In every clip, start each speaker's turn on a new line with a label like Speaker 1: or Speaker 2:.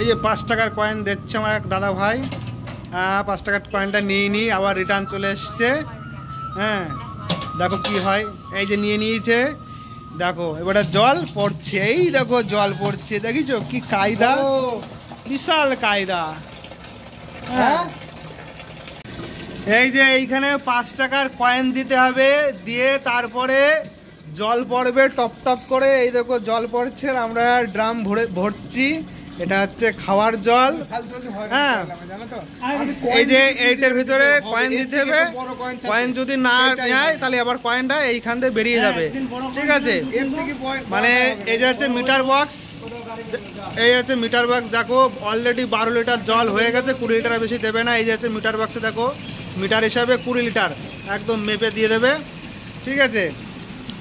Speaker 1: এই যে 5 টাকার কয়েন দিচ্ছে আমার এক দাদা ভাই। 5 টাকার কয়েনটা নিয়ে নিই, আবার রিটার্ন চলে এসছে। হ্যাঁ দেখো কি হয়, এই যে নিয়ে নিয়েছে, দেখো এবারে জল পড়ছে, এই দেখো জল পড়ছে, দেখিছো কি কায়দা, বিশাল কায়দা। হ্যাঁ এই যে এইখানে 5 টাকার কয়েন দিতে হবে, দিয়ে তারপরে জল পড়বে টপ টপ করে, এই দেখো জল পড়ছে, আমরা ড্রাম ভরছি, এটা হচ্ছে খাওয়ার জল। হ্যাঁ এই যে এইটার ভিতরে কয়েন দিতে হবে, কয়েন যদি না নেয় তাহলে আবার কয়েনটা এইখান থেকে বেরিয়ে যাবে, ঠিক আছে। মানে এই যে হচ্ছে মিটার বক্স, এই হচ্ছে মিটার বক্স, দেখো অলরেডি 12 লিটার জল হয়ে গেছে, 20 লিটার বেশি দেবে না। এই যে হচ্ছে মিটার বক্সে দেখো মিটার হিসাবে 20 লিটার একদম মেপে দিয়ে দেবে, ঠিক আছে।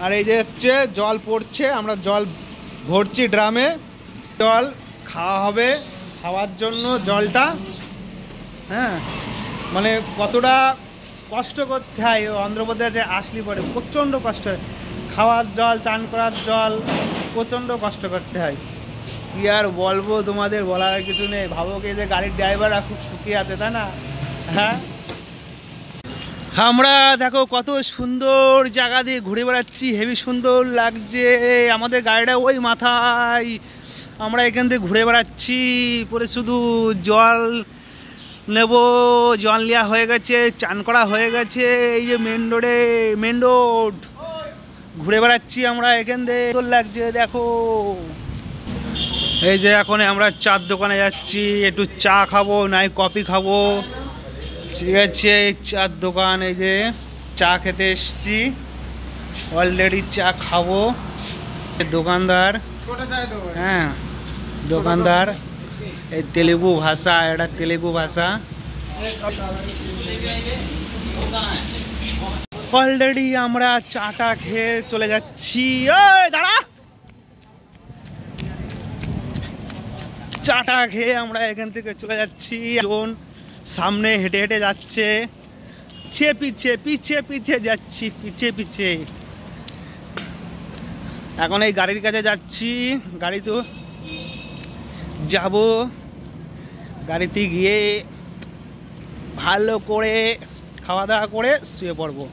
Speaker 1: আর এই যে হচ্ছে জল পড়ছে, আমরা জল ভরছি ড্রামে, জল খাওয়া হবে, খাওয়ার জন্য জলটা। হ্যাঁ মানে কতটা কষ্ট করতে হয় অন্ধ্রপ্রদেশে আসলে পরে, প্রচণ্ড কষ্ট হয়, খাওয়ার জল, চান করার জল, প্রচণ্ড কষ্ট করতে হয়। কি আর বলবো তোমাদের, বলার কিছু নেই। ভাবো কি যে গাড়ির ড্রাইভাররা খুব সুখী আছে, তাই না? হ্যাঁ আমরা দেখো কত সুন্দর জায়গা দিয়ে ঘুরে বেড়াচ্ছি, হেভি সুন্দর লাগছে। আমাদের গাড়িটা ওই মাথায়, আমরা এখান থেকে ঘুরে বেড়াচ্ছি, পরে শুধু জল নেব, জল নেওয়া হয়ে গেছে, চান করা হয়ে গেছে। এই যে মেন রোড ঘুরে বেড়াচ্ছি আমরা এখান থেকে, সুন্দর লাগছে দেখো। এই যে এখন আমরা চার দোকানে যাচ্ছি, একটু চা খাবো নাই কফি খাবো, ঠিক আছে। চার দোকান, এই যে চা খেতে এসছি, অলরেডি চা খাবো। দোকানদার, হ্যাঁ দোকানদার, এই তেলেগু ভাষা, এটা তেলেগু ভাষা। অলরেডি আমরা চাটা খেয়ে চলে যাচ্ছি। দাঁড়া, চাটা খেয়ে আমরা এখান থেকে চলে যাচ্ছি। সামনে হেঁটে হেঁটে যাচ্ছে, পিছিয়ে যাচ্ছি, পিছিয়ে। এখন এই গাড়ির কাছে যাচ্ছি, গাড়ি তো যাব, গাড়িতে গিয়ে ভালো করে খাওয়া দাওয়া করে শুয়ে পড়বো।